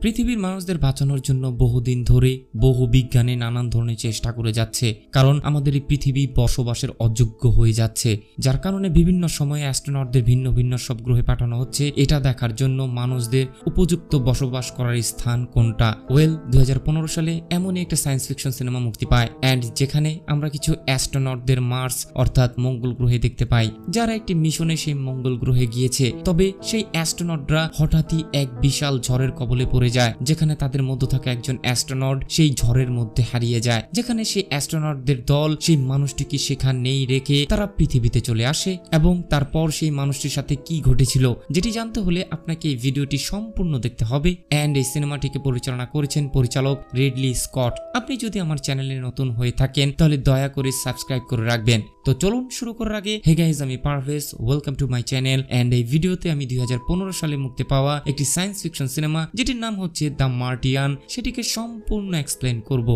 পৃথিবীর মানুষদের বাঁচানোর জন্য বহুদিন ধরে বহু বিজ্ঞানী নানান ধরনের চেষ্টা করে যাচ্ছে, কারণ আমাদের এই পৃথিবী বসবাসের অযোগ্য হয়ে যাচ্ছে, যার কারণে বিভিন্ন সময়ে অ্যাস্ট্রোনটদের ভিন্ন ভিন্ন সব গ্রহে পাঠানো হচ্ছে এটা দেখার জন্য মানুষদের উপযুক্ত বসবাস করার স্থান কোনটা। 2015 সালে এমনই একটা সায়েন্স ফিকশন সিনেমা মুক্তি পায় অ্যান্ড যেখানে আমরা কিছু অ্যাস্ট্রোনটদের মার্স অর্থাৎ মঙ্গল গ্রহে দেখতে পাই, যারা একটি মিশনে সেই মঙ্গল গ্রহে গিয়েছে। তবে সেই অ্যাস্ট্রোনটরা হঠাৎই এক বিশাল ঝড়ের কবলে পড়ে যায়, যেখানে তাদের মধ্যে থাকা একজন অ্যাস্ট্রোনট সেই ঝড়ের মধ্যে হারিয়ে যায়, যেখানে সেই অ্যাস্ট্রোনটদের দল সেই মানুষটিকে সেখানেই রেখে তারা পৃথিবীতে চলে আসে। এবং তারপর সেই মানুষটির সাথে কি ঘটেছিল যেটি জানতে হলে আপনাকে এই ভিডিওটি সম্পূর্ণ দেখতে হবে। অ্যান্ড এই সিনেমাটিকে পরিচালনা করেছেন পরিচালক রিডলি স্কট। আপনি যদি আমার চ্যানেলে নতুন হয়ে থাকেন তাহলে দয়া করে সাবস্ক্রাইব করে রাখবেন। তো চলুন শুরু করার আগে, হে গাইজ, আমি Parvez, welcome to my channel. And এই ভিডিওতে আমি 2015 সালে মুক্তি পাওয়া একটি সায়েন্স ফিকশন সিনেমা যেটির নাম হচ্ছে দ্য মার্টিয়ান সেটিকে সম্পূর্ণ এক্সপ্লেন করব।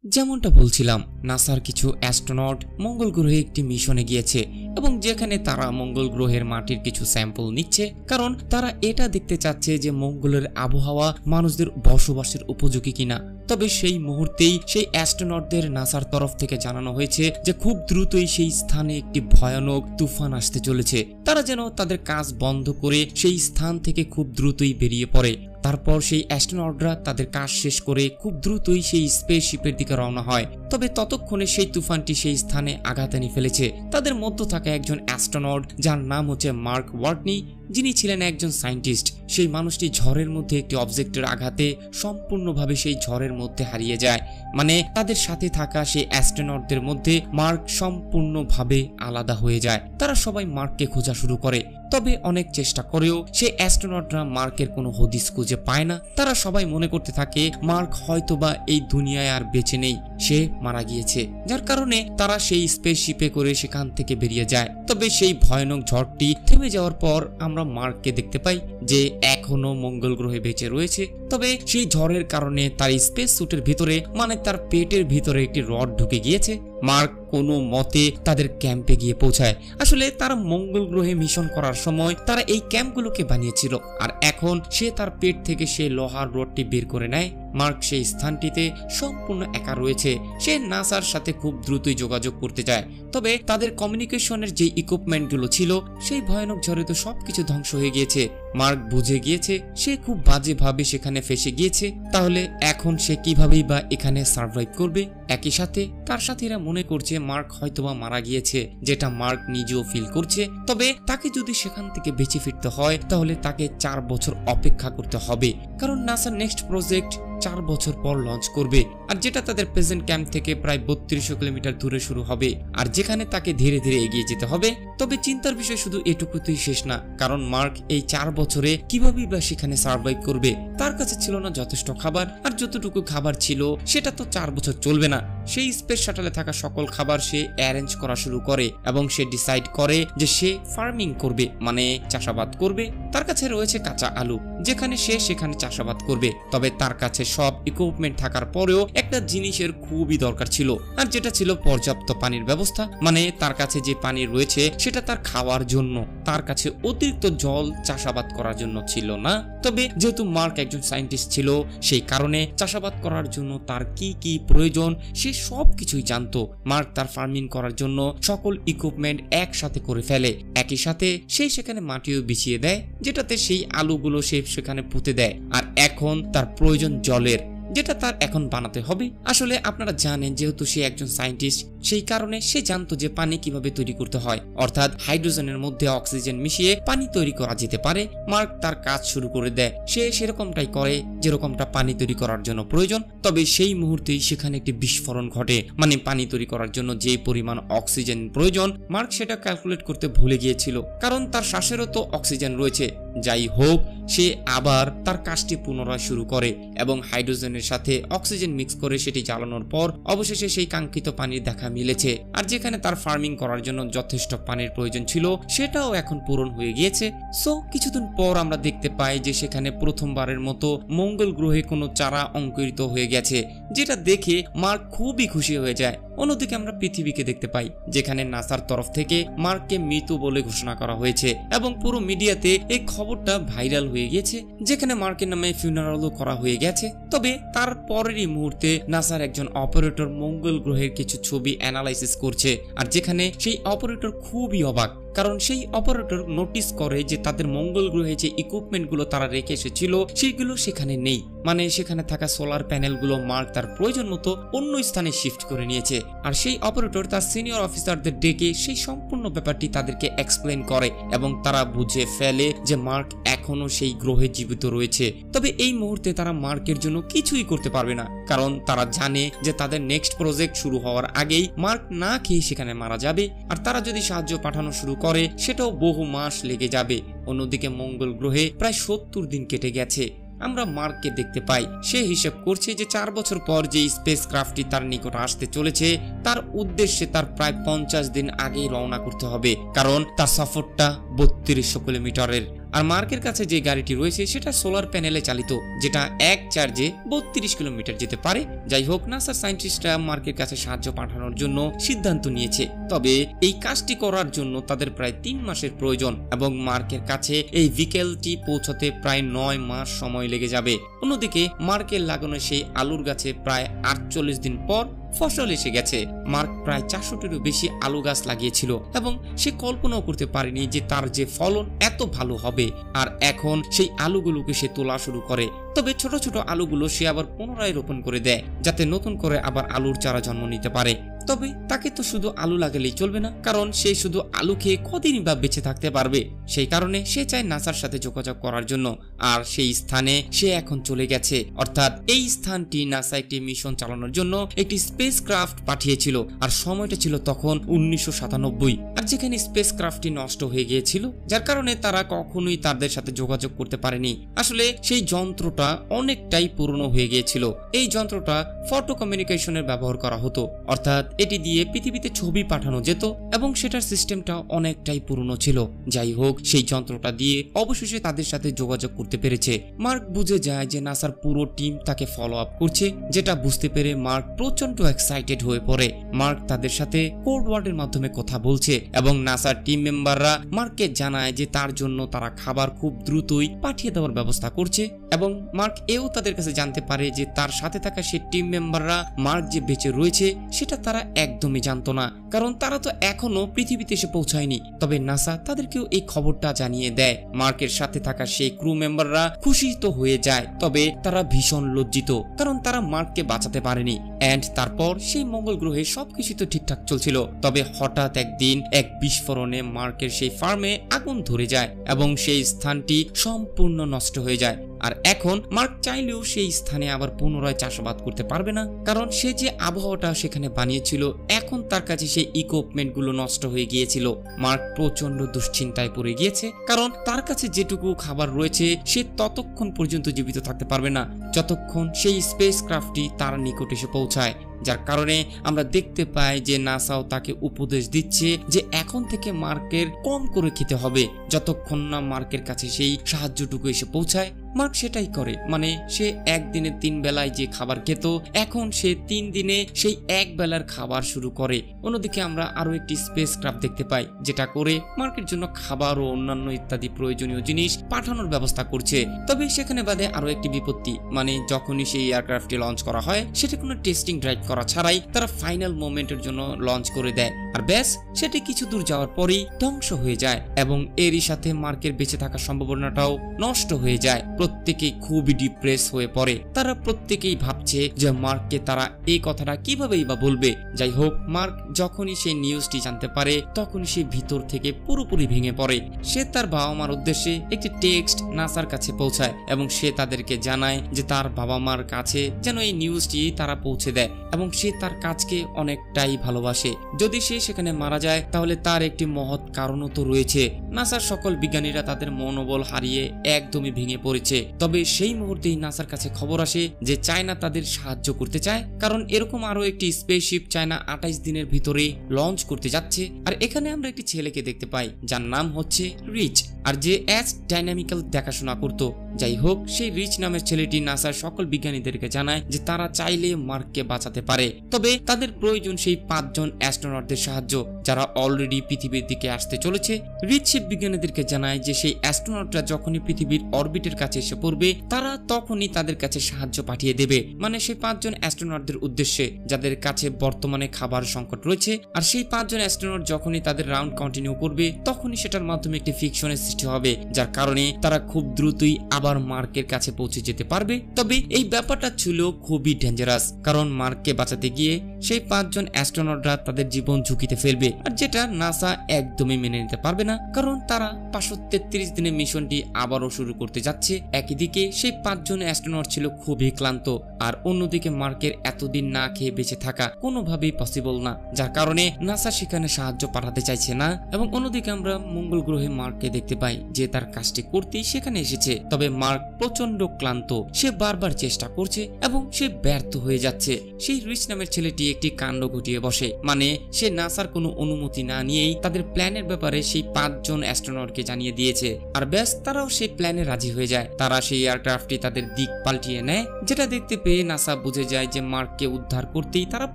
যেমনটা বলছিলাম, নাসার কিছু অ্যাস্ট্রোনট মঙ্গল গ্রহে একটি মিশনে গিয়েছে এবং যেখানে তারা মঙ্গল গ্রহের মাটির কিছু স্যাম্পল নিচ্ছে, কারণ তারা এটা দেখতে চাচ্ছে যে মঙ্গলের আবহাওয়া মানুষদের বসবাসের উপযোগী কিনা। তবে সেই মুহূর্তেই সেই অ্যাস্ট্রোনটদের নাসার তরফ থেকে জানানো হয়েছে যে খুব দ্রুতই সেই স্থানে একটি ভয়ানক তুফান আসতে চলেছে। তারা যেন তাদের কাজ বন্ধ করে সেই স্থান থেকে খুব দ্রুতই বেরিয়ে পড়ে। তারপর সেই অ্যাস্ট্রোনটরা তাদের কাজ শেষ করে খুব দ্রুতই সেই স্পেসশিপের দিকে রওনা হয়। তবে ততক্ষণে সেই তুফানটি সেই স্থানে আঘাত এনে ফেলেছে। তাদের মধ্য থাকা একজন অ্যাস্ট্রোনট যার নাম হচ্ছে মার্ক ওয়ার্টনি, যিনি ছিলেন একজন সায়েন্টিস্ট। সেই মানুষটি ঝড়ের মধ্যে একটি অবজেক্টের আঘাতে সম্পূর্ণভাবে সেই ঝড়ের মধ্যে হারিয়ে যায়। মানে তাদের সাথে থাকা সেই অ্যাস্ট্রোনটদের মধ্যে মার্ক সম্পূর্ণভাবে আলাদা হয়ে যায়। তারা সবাই মার্ককে খোঁজা শুরু করে, তবে অনেক চেষ্টা করেও সেই অ্যাস্ট্রোনটরা মার্কের কোনো হদিস খুঁজে পায় না। তারা সবাই মনে করতে থাকে মার্ক হয়তোবা এই দুনিয়ায় আর বেঁচে নেই, সে মারা গিয়েছে, যার কারণে তারা সেই স্পেসশিপে করে সেখান থেকে বেরিয়ে যায়। তবে সেই ভয়ানক ঝড়টি থেমে যাওয়ার পর আমরা মার্ককে দেখতে পাই যে এখনো মঙ্গল গ্রহে বেঁচে রয়েছে। তবে সেই ঝড়ের কারণে তার স্পেস স্যুটের ভিতরে, মানে তার পেটের ভিতরে একটি রড ঢুকে গিয়েছে। মার্ক কোনো মতে তাদের ক্যাম্পে গিয়ে পৌঁছায়। আসলে তারা মঙ্গল গ্রহে মিশন করার সময় তারা এই ক্যাম্পগুলোকে বানিয়েছিল, আর এখন সে তার পেট থেকে সেই লোহার রডটি বের করে নেয়। মার্ক সেই স্থানটিতে সম্পূর্ণ একা রয়েছে। সে নাসার সাথে খুব দ্রুতই যোগাযোগ করতে চায়, তবে তাদের কমিউনিকেশনের যে ইকুইপমেন্টগুলো ছিল সেই ভয়ানক ঝড়ে তো সবকিছু ধ্বংস হয়ে গিয়েছে। মার্ক বুঝে গিয়েছে সে খুব বাজেভাবে সেখানে ফেসে গিয়েছে, তাহলে এখন সে কিভাবেই বা এখানে সার্ভাইভ করবে। একই সাথে তার সাথীরা মনে করছে মার্ক হয়তোবা মারা গিয়েছে, যেটা মার্ক নিজেও ফিল করছে। তবে তাকে যদি সেখান থেকে বেঁচে ফিরতে হয় তাহলে তাকে 4 বছর অপেক্ষা করতে হবে, কারণ নাসার নেক্সট প্রজেক্ট 4 বছর পর লঞ্চ করবে, আর যেটা তাদের প্রেজেন্ট ক্যাম্প থেকে প্রায় 3200 কিলোমিটার দূরে শুরু হবে, আর যেখানে তাকে ধীরে ধীরে এগিয়ে যেতে হবে। তবে চিন্তার বিষয় শুধু এটুকুতেই শেষ না, কারণ মার্ক এই 4 বছরে কিভাবেই বা সেখানে সার্ভাইভ করবে। তার কাছে ছিল না যথেষ্ট খাবার, আর যতটুকু খাবার ছিল সেটা তো 4 বছর চলবে না। সেই স্পেস শাটলে থাকা সকল খাবার সে অ্যারেঞ্জ করা শুরু করে এবং সে ডিসাইড করে যে সে ফার্মিং করবে, মানে চাষাবাদ করবে। তার কাছে রয়েছে কাঁচা আলু, যেখানে সে সেখানে চাষাবাদ করবে। তবে তার কাছে সব ইকুইপমেন্ট থাকার পরেও একটা জিনিসের খুবই দরকার ছিল, আর যেটা ছিল পর্যাপ্ত পানির ব্যবস্থা। মানে তার কাছে যে পানি রয়েছে সেটা তার খাওয়ার জন্য, তার কাছে অতিরিক্ত জল চাষাবাদ করার জন্য ছিল না। তবে যেহেতু মার্ক একজন সায়েন্টিস্ট ছিল, সেই কারণে চাষাবাদ করার জন্য তার কি কি প্রয়োজন সে সবকিছুই জানতো। মার্ক তার ফার্মিং করার জন্য সকল ইকুইপমেন্ট একসাথে করে ফেলে। একই সাথে সে সেখানে মাটিও বিছিয়ে দেয়, যেটাতে সেই আলুগুলো সে সেখানে পুঁতে দেয়। আর এখন তার প্রয়োজন জলের, যেটা তার এখন বানাতে হবে। আসলে আপনারা জানেন যেহেতু সে একজন সায়েন্টিস্ট, সেই কারণে সে জানতো যে পানি কিভাবে তৈরি করতে হয়, অর্থাৎ হাইড্রোজেনের মধ্যে অক্সিজেন মিশিয়ে পানি তৈরি করা যেতে পারে। মার্ক তার কাজ শুরু করে দেয়, সে সেরকমটাই করে যেরকমটা পানি তৈরি করার জন্য প্রয়োজন। তবে সেই মুহূর্তেই সেখানে একটি বিস্ফোরণ ঘটে, মানে পানি তৈরি করার জন্য যে পরিমাণ অক্সিজেন প্রয়োজন মার্ক সেটা ক্যালকুলেট করতে ভুলে গিয়েছিল, কারণ তার শ্বাসেরও তো অক্সিজেন রয়েছে। যাই হোক, সে আবার তার কাজটি পুনরায় শুরু করে এবং হাইড্রোজেনের সাথে অক্সিজেন মিক্স করে সেটি জ্বালানোর পর অবশেষে সেই কাঙ্ক্ষিত পানির দেখা মিলেছে। আর যেখানে তার ফার্মিং করার জন্য যথেষ্ট পানির প্রয়োজন ছিল সেটাও এখন পূরণ হয়ে গিয়েছে। সো কিছুদিন পর আমরা দেখতে পাই যে সেখানে প্রথমবারের মতো মঙ্গল গ্রহে কোনো চারা অঙ্কুরিত হয়ে গেছে, যেটা দেখে মার্ক খুবই খুশি হয়ে যায়। অন্যদিকে আমরা পৃথিবীকে দেখতে পাই, যেখানে নাসার তরফ থেকে মার্ককে মৃত বলে ঘোষণা করা হয়েছে এবং পুরো মিডিয়াতে এই খবরটা ভাইরাল হয়ে গেছে, যেখানে মার্কের নামে ফিউনারালও করা হয়ে গেছে। তবে তার পরেরই মুহূর্তে নাসার একজন অপারেটর মঙ্গল গ্রহের কিছু ছবি অ্যানালাইসিস করছে, আর যেখানে সেই অপারেটর খুবই অবাক, কারণ সেই অপারেটর নোটিস করে যে তাদের মঙ্গল গ্রহে যে ইকুইপমেন্টগুলো তারা রেখে এসেছিল সেগুলো সেখানে নেই। মানে সেখানে থাকা সোলার প্যানেলগুলো মার্ক তার প্রয়োজন মতো অন্য স্থানে শিফট করে নিয়েছে। আর সেই অপারেটর তার সিনিয়র অফিসারদের ডেকে সেই সম্পূর্ণ ব্যাপারটি তাদেরকে এক্সপ্লেন করে এবং তারা বুঝে ফেলে যে মার্ক এখনো সেই গ্রহে জীবিত রয়েছে। তবে এই মুহূর্তে তারা মার্কের জন্য কিছুই করতে পারবে না, কারণ তারা জানে যে তাদের নেক্সট প্রজেক্ট শুরু হওয়ার আগেই মার্ক না খেয়ে সেখানে মারা যাবে, আর তারা যদি সাহায্য পাঠানো শুরু করে সেটাও বহু মাস লেগে যাবে। অন্যদিকে মঙ্গল গ্রহে প্রায় 70 দিন কেটে গেছে। আমরা মার্ককে দেখতে পাই, সে হিসেব করছে যে 4 বছর পর যে স্পেস ক্রাফটটি তার নিকট আসতে চলেছে তার উদ্দেশ্যে তার প্রায় 50 দিন আগেই রওনা করতে হবে, কারণ তার সফরটা 3200 কিলোমিটারের। আর মার্কের কাছে যে গাড়িটি রয়েছে সেটা সোলার প্যানেলে চালিত, যেটা এক চার্জে 32 কিলোমিটার যেতে পারে। যাই হোক, নাসার সায়েন্টিস্টরা মার্কের কাছে সাহায্য পাঠানোর জন্য সিদ্ধান্ত নিয়েছে। তবে এই কাজটি করার জন্য তাদের প্রায় 3 মাসের প্রয়োজন এবং মার্কের কাছে এই ভিকেলটি পৌঁছতে প্রায় 9 মাস সময় লেগে যাবে। অন্যদিকে মার্কের লাগানো সেই আলুর গাছে প্রায় 48 দিন পর ফসল এসে গেছে। মার্ক প্রায় 400টিরও বেশি আলু গাছ লাগিয়েছিল এবং সে কল্পনাও করতে পারেনি যে তার যে ফলন এত ভালো হবে। আর এখন সেই আলুগুলোকে সে তোলা শুরু করে। তবে ছোট ছোট আলুগুলো সে আবার পুনরায় রোপণ করে দেয়, যাতে নতুন করে আবার আলুর চারা জন্ম নিতে পারে। তবে তাকে তো শুধু আলু লাগালেই চলবে না, কারণ সে শুধু আলু খেয়ে কদিনই বা বেঁচে থাকতে পারবে। সেই কারণে সে চায় নাসার সাথে যোগাযোগ করার জন্য, আর সেই স্থানে সে এখন চলে গেছে। অর্থাৎ এই স্থানটি নাসা একটি মিশন চালানোর জন্য একটি স্পেস ক্রাফট পাঠিয়েছিল, আর সময়টা ছিল তখন 1997। আর যেখানে স্পেস ক্রাফটটি নষ্ট হয়ে গিয়েছিল, যার কারণে তারা কখনোই তাদের সাথে যোগাযোগ করতে পারেনি। আসলে সেই যন্ত্রটা অনেকটাই পুরনো হয়ে গিয়েছিল। এই যন্ত্রটা ফটো কমিউনিকেশনের ব্যবহার করা হতো, অর্থাৎ এটি দিয়ে পৃথিবীতে ছবি পাঠানো যেত এবং সেটার সিস্টেমটা অনেকটাই পুরনো ছিল। যাই হোক, সেই যন্ত্রটা দিয়ে অবশেষে তাদের সাথে যোগাযোগ করতে পেরেছে। মার্ক বুঝে যায় যে নাসার পুরো টিম তাকে ফলো আপ করছে, যেটা বুঝতে পেরে মার্ক প্রচন্ড এক্সাইটেড হয়ে পড়ে। মার্ক তাদের সাথে কোড ওয়ার্ডের মাধ্যমে কথা বলছে এবং নাসার টিম মেম্বাররা মার্ককে জানায় যে তার জন্য তারা খাবার খুব দ্রুতই পাঠিয়ে দেওয়ার ব্যবস্থা করছে। এবং মার্ক এও তাদের কাছে জানতে পারে যে তার সাথে থাকা সেই টিম মেম্বাররা মার্ক যে বেঁচে রয়েছে সেটা তারা একদমই জানতো না, কারণ তারা তো এখনো পৃথিবীতে এসে পৌঁছায়নি। তবে নাসা তাদেরকেও এই খবরটা জানিয়ে দেয়। মার্কের সাথে থাকা সেই ক্রু মেম্বাররা খুশি তো হয়ে যায়, তবে তারা ভীষণ লজ্জিত, কারণ তারা মার্ককে বাঁচাতে পারেনি। এন্ড তারপর সেই মঙ্গল গ্রহে সবকিছু তো ঠিকঠাক চলছিল, তবে হঠাৎ একদিন এক বিস্ফোরণে মার্কের সেই ফার্মে আগুন ধরে যায় এবং সেই স্থানটি সম্পূর্ণ নষ্ট হয়ে যায়। আর এখন মার্ক চাইলেও সেই স্থানে আবার পুনরায় চাষাবাদ করতে পারবে না, কারণ সে যে আবহাওয়াটা সেখানে বানিয়েছিল এখন তার কাছে সেই ইকুইপমেন্ট গুলো নষ্ট হয়ে গিয়েছিল। মার্ক প্রচন্ড দুশ্চিন্তায় পড়ে গিয়েছে, কারণ তার কাছে যেটুকু খাবার রয়েছে সে ততক্ষণ পর্যন্ত জীবিত থাকতে পারবে না যতক্ষণ সেই স্পেস ক্রাফটটি তার নিকট এসে পৌঁছায়। যার কারণে আমরা দেখতে পাই যে নাসাও তাকে উপদেশ দিচ্ছে যে এখন থেকে মার্কের কম করে খেতে হবে যতক্ষণ না মার্কের কাছে সেই সাহায্যটুকু এসে পৌঁছায়। মার্ক সেটাই করে, মানে সে একদিনে 3 বেলায় যে খাবার খেত এখন সে 3 দিনে সেই এক বেলার খাবার শুরু করে। অন্যদিকে আমরা আরো একটি স্পেস ক্রাফট দেখতে পাই, যেটা করে মার্কের জন্য খাবার ও অন্যান্য ইত্যাদি প্রয়োজনীয় জিনিস পাঠানোর ব্যবস্থা করছে। তবে সেখানে বাদে আরো একটি বিপত্তি, মানে যখনই সেই এয়ারক্রাফটটি লঞ্চ করা হয় সেটা কোনো টেস্টিং ড্রাইভ করা ছাড়াই তারা ফাইনাল মোমেন্টের জন্য লঞ্চ করে দেয়, আর ব্যাস সেটি কিছু দূর যাওয়ার পরেই ধ্বংস হয়ে যায় এবং এরই সাথে মার্কের বেঁচে থাকার সম্ভাবনাটাও নষ্ট হয়ে যায়। প্রত্যেকেই খুবই ডিপ্রেস হয়ে পড়ে। তারা প্রত্যেকেই ভাবছে যে মার্ককে তারা এই কথাটা কিভাবেই বা বলবে। যাই হোক, মার্ক যখনই সেই নিউজটি জানতে পারে তখনই সে ভিতর থেকে পুরোপুরি ভেঙে পড়ে। সে তার বাবা মার উদ্দেশ্যে একটি টেক্সট নাসার কাছে পৌঁছায় এবং সে তাদেরকে জানায় যে তার বাবা মার কাছে যেন এই নিউজটি তারা পৌঁছে দেয় এবং সে তার কাজকে অনেকটাই ভালোবাসে। যদি সে সেখানে মারা যায় তাহলে তার একটি মহৎ কারণও তো রয়েছে। নাসার সকল বিজ্ঞানীরা তাদের মনোবল হারিয়ে একদমই ভেঙে পড়েছে। করছে। তবে সেই মুহূর্তেই নাসার কাছে খবর আসে যে চায়না তাদের সাহায্য করতে চায়, কারণ এরকম আরো একটি স্পেসশিপ চায়না 28 দিনের ভিতরে লঞ্চ করতে যাচ্ছে। আর এখানে আমরা একটি ছেলেকে দেখতে পাই যার নাম হচ্ছে রিচ, আর যে অ্যাস ডাইনামিক্যাল দেখাশোনা করত। যাই হোক, সেই রিচ নামের ছেলেটি নাসার সকল বিজ্ঞানীদেরকে জানায় যে তারা চাইলে মার্ককে বাঁচাতে পারে, তবে তাদের প্রয়োজন সেই 5 জন অ্যাস্ট্রোনটদের সাহায্য যারা অলরেডি পৃথিবীর দিকে আসতে চলেছে। রিচ সেই বিজ্ঞানীদেরকে জানায় যে সেই অ্যাস্ট্রোনটরা যখনই পৃথিবীর অরবিটের কাছে এসে পড়বে তারা তখনই তাদের কাছে সাহায্য পাঠিয়ে দেবে, মানে সেই 5 জন অ্যাস্ট্রোনটদের উদ্দেশ্যে যাদের কাছে বর্তমানে খাবার সংকট রয়েছে। আর সেই 5 জন অ্যাস্ট্রোনট যখনই তাদের রাউন্ড কন্টিনিউ করবে তখনই সেটার মাধ্যমে একটি ফিকশনের সৃষ্টি হবে, যার কারণে তারা খুব দ্রুতই আবার মার্কের কাছে পৌঁছে যেতে পারবে। তবে এই ব্যাপারটা ছিল খুবই ডেঞ্জারাস, কারণ মার্ককে বাঁচাতে গিয়ে সেই 5 জন অ্যাস্ট্রোনটরা তাদের জীবন ঝুঁকিতে ফেলবে, আর যেটা নাসা একদমই মেনে নিতে পারবে না, কারণ তারা 533 দিনের মিশনটি আবারও শুরু করতে যাচ্ছে। একই দিকে সেই 5 জন অ্যাস্ট্রোনট ছিল খুবই ক্লান্ত, আর অন্যদিকে মার্কের এতদিন না খেয়ে বেঁচে থাকা কোনোভাবেই পসিবল না, যার কারণে নাসা সেখানে সাহায্য পাঠাতে চাইছে না। এবং অন্যদিকে আমরা মঙ্গল গ্রহে মার্ককে দেখতে পাই যে তার কাজটি করতেই সেখানে এসেছে, তবে মার্ক প্রচন্ড ক্লান্ত, সে বারবার চেষ্টা করছে এবং সে ব্যর্থ হয়ে যাচ্ছে। সেই রিচ নামের ছেলেটি একটি কাণ্ড ঘটিয়ে বসে, মানে সে নাসার কোনো অনুমতি না নিয়েই তাদের প্ল্যানের ব্যাপারে সেই 5 জন অ্যাস্ট্রোনটকে জানিয়ে দিয়েছে। আর ব্যাস, তারাও সেই প্ল্যানে রাজি হয়ে যায়। তারা সেই এয়ারক্রাফটটি তাদের দিক পাল্টিয়ে নেয়, যেটা দেখতে পেয়ে নাসা বুঝে যায় যে মার্ককে উদ্ধার করতেই তারা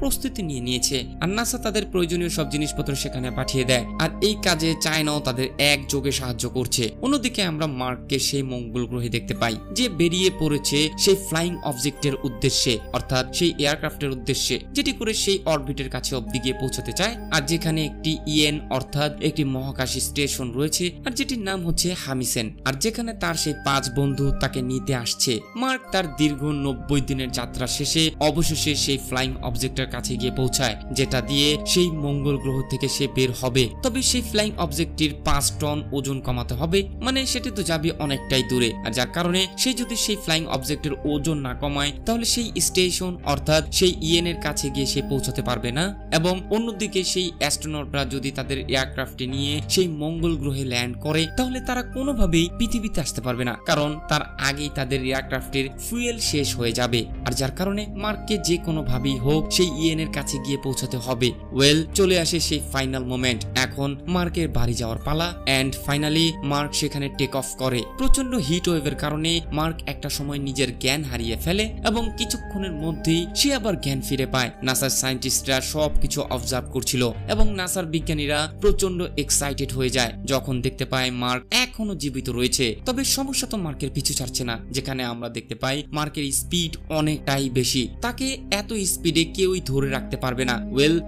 প্রস্তুতি নিয়ে নিয়েছে। আর নাসা তাদের প্রয়োজনীয় সব জিনিসপত্র সেখানে পাঠিয়ে দেয়, আর এই কাজে চায়নাও তাদের একযোগে সাহায্য করছে। অন্যদিকে আমরা মার্ককে সেই মঙ্গল গ্রহে দেখতে পাই যে বেরিয়ে পড়েছে সেই ফ্লাইং অবজেক্টের উদ্দেশ্যে, অর্থাৎ সেই এয়ারক্রাফটের উদ্দেশ্যে, যেটি করে সেই অরবিটের কাছে অব্দি গিয়ে পৌঁছাতে চায়। আর যেখানে একটি ইএন অর্থাৎ একটি মহাকাশী স্টেশন রয়েছে, আর যেটির নাম হচ্ছে হামিসেন, আর যেখানে তার সেই 5 বন্ধু তাকে নিতে আসছে। মার্ক তার দীর্ঘ 90 দিনের যাত্রা শেষে অবশেষে সেই ফ্লাইং অবজেক্টের কাছে গিয়ে পৌঁছায়, যেটা দিয়ে সেই মঙ্গল গ্রহ থেকে সে বের হবে। তবে সেই ফ্লাইং অবজেক্টটির 5 টন ওজন কমাতে হবে, মানে সেটি তো যাবে অনেকটাই দূরে, আর যার কারণে সে যদি সেই ফ্লাইং অবজেক্টের ওজন না কমায় তাহলে সেই স্টেশন অর্থাৎ সেই ইএন এর কাছে গিয়ে সে পৌঁছাতে পারবে না। এবং অন্যদিকে সেই অ্যাস্ট্রোনটরা যদি তাদের এয়ারক্রাফটে নিয়ে সেই মঙ্গল গ্রহে ল্যান্ড করে তাহলে তারা কোনোভাবেই পৃথিবীতে আসতে পারবে না, কারণ তার আগেই তাদের এয়ারক্রাফটের ফুয়েল শেষ হয়ে যাবে। আর যার কারণে মার্ককে যে কোনোভাবেই হোক সেই ইএন এর কাছে গিয়ে পৌঁছাতে হবে। চলে আসে সেই ফাইনাল মোমেন্ট, এখন মার্কের বাড়ি যাওয়ার পালা। এন্ড ফাইনালি মার্ক সেখানে টেক অফ করে। প্রচন্ড হিট ওয়েভের কারণে মার্ক একটা সময় নিজের জ্ঞান হারিয়ে ফেলে এবং কিছুক্ষণের মধ্যেই সে আবার জ্ঞান ফিরে পায়। নাসার সায়েন্টিস্টরা সবকিছু অবজার্ভ করছিল এবং নাসার বিজ্ঞানীরা প্রচন্ড এক্সাইটেড হয়ে যায় যখন দেখতে পায় মার্ক এখনো জীবিত রয়েছে। তবে সমস্যা তো মার্কের পিছু ছাড়ছে না, যেখানে আমরা দেখতে পাই মার্কের স্পিড অনেকটাই বেশি, তাকে এত স্পিডে কেউই ধরে রাখতে পারবে না।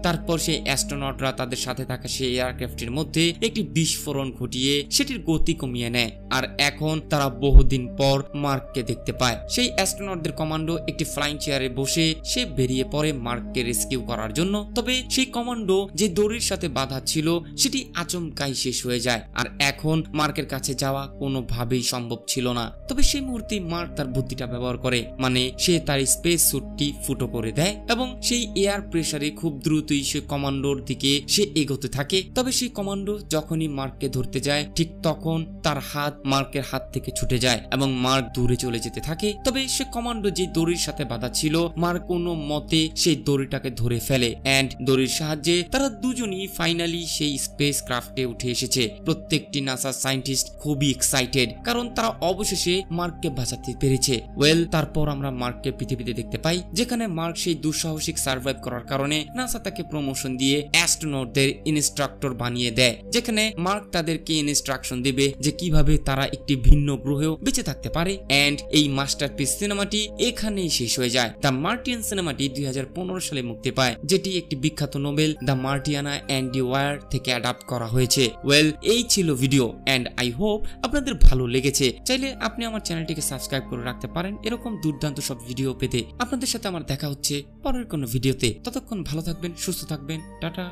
তারপর সেই অ্যাস্ট্রোনটরা তাদের সাথে থাকা সেই এয়ারক্রাফটের মধ্যে একটি বিস্ফোরণ ঘটিয়ে সেটির গতি কমিয়ে নেয়। আর এখন তারা বহুদিন পর মার্ককে দেখতে পায়। সেই অ্যাস্ট্রোনটদের কমান্ডো একটি ফ্লাইং চেয়ারে বসে সে বেরিয়ে পড়ে মার্ককে রেস্কিউ করার জন্য। তবে সেই কমান্ডো যে দড়ির সাথে বাঁধা ছিল সেটি আচমকাই শেষ হয়ে যায়, আর এখন মার্কের কাছে যাওয়া কোনোভাবেই সম্ভব ছিল না। তবে সেই মুহূর্তে মার্ক তার বুদ্ধিটা ব্যবহার করে, মানে সে তার স্পেস স্যুটটি ফুটো করে দেয় এবং সেই এয়ার প্রেসারে খুব দ্রুতই সে কমান্ডোর দিকে সে এগোতে থাকে। তবে সেই কমান্ডো যখনই মার্ককে ধরতে যায় ঠিক তখন তার হাত মার্কের হাত থেকে ছুটে যায় এবং মার্ক দূরে চলে যেতে থাকে। তবে সে কমান্ডো যে দড়ির সাথে বাঁধা ছিল, মার্ক কোনো মতে সেই দড়িটাকে ধরে ফেলে এন্ড দড়ির সাহায্যে তারা দুজনই ফাইনালি সেই স্পেস ক্রাফটে উঠে এসেছে। প্রত্যেকটি নাসা সায়েন্টিস্ট খুবই এক্সাইটেড, কারণ তারা অবশেষে মার্ককে বাঁচাতে পেরেছে। তারপর আমরা মার্ককে পৃথিবীতে দেখতে পাই, যেখানে মার্ক সেই দুঃসাহসিক সার্ভাইভ করার কারণে নাসা তাকে প্রমোশন দিয়ে অ্যাস্ট্রোনটদের ইনস্ট্রাক্টর বানিয়ে দেয়, যেখানে মার্ক তাদেরকে ইনস্ট্রাকশন দেবে যে কিভাবে তারা একটি ভিন্ন গ্রহেও বেঁচে থাকতে পারে। এন্ড এই মাস্টারপিস সিনেমাটি এখানেই শেষ হয়ে যায়। দ্য মার্টিয়ান সিনেমাটি 2015 সালে মুক্তি পায়, যেটি একটি বিখ্যাত নোবেল দ্য মার্টিয়ানা অ্যান্ড দি ওয়ার থেকে অ্যাডাপ্ট করা হয়েছে। এই ছিল ভিডিও এন্ড আই হোপ আপনাদের ভালো লেগেছে। চাইলে আপনি আমার চ্যানেলটিকে সাবস্ক্রাইব করে রাখতে পারেন এরকম দুর্দান্ত সব ভিডিও পেতে। আপনাদের সাথে আমার দেখা হচ্ছে পরের কোনো ভিডিওতে। ততক্ষণ ভালো থাকবেন, সুস্থ থাকবেন, টাটা।